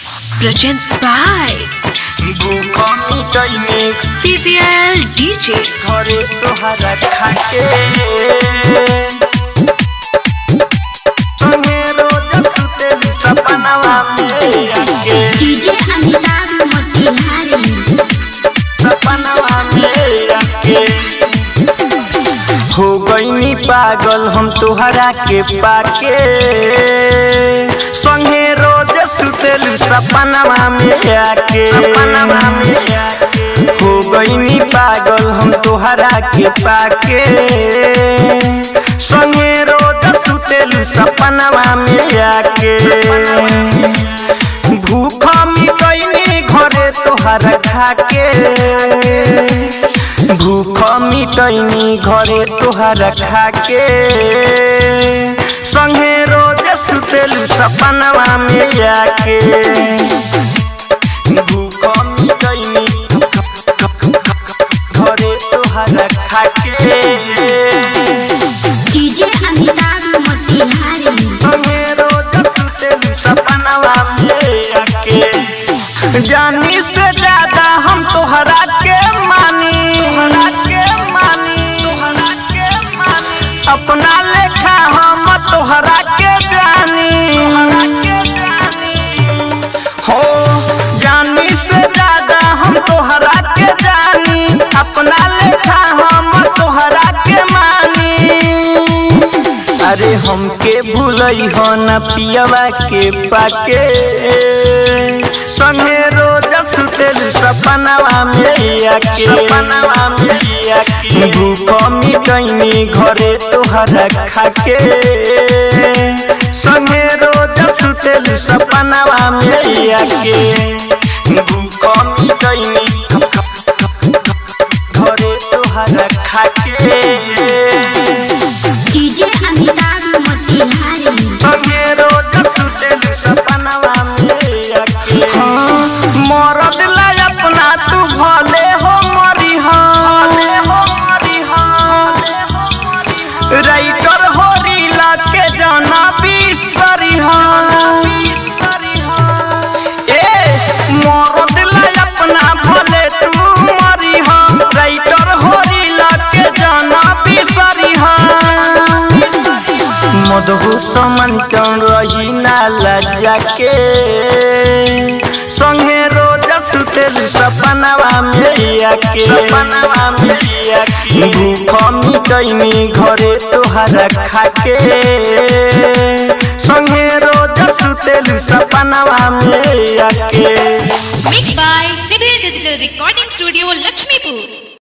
presents by CVL DJ घरे तोहरा खाके संगे रोज सुतेली सपनवा में आके डीजे अमिताभ मोतिहारी सपनवा में आके हो गईनी पागल हम तोहरा के पाके संगे रोज सुतेली सपनवा में आके हो गईनी पागल हम तोहरा के पाके संगे रोज सुतेली सपनवा में आके भूख मिटैनी घरे तोहरा खाके भूख मिटैनी घरे तोहरा खाके संगे रोज सुतेली सपनवा में आके भूख मिटैनी घरे तोहरा खाके डीजे अमिताभ मोतिहारी संगे रोज सुतेली सपनवा में आके जानी से ज्यादा हम तोहरा के मानी अपना लेखा हम तोहरा के जानी हो जानी से ज्यादा हम तोहरा के जानी अपना लेखा हम तोहरा के मानी अरे हमके भूलई हो न पियवा के पाके संगे रोज सुतेली सपनवा में आके भूख मिटैनी घरे तोहरा खाके संगे रोज सुतेली सपनवा में आके भूख मिटैनी घरे तोहरा खाके डीजे अमिताभ मोतिहारी संगे रोज सुतेली सपनवा में आके मरद ला अपना तू भले हो मरी राइटर हो रीला के जाना बिसरी ए मरद ला अपना भले तू मरी राइटर हो रीला के जाना बिसरी मधु समन चल रही नाला जाके संगे रोज सुतेली सपनवा में आके भूख मिटैनी घरे तोहरा खाके संगे रोज सुतेली सपनवा में आके Mixed by Civil Digital Recording Studio, Lakshmipur.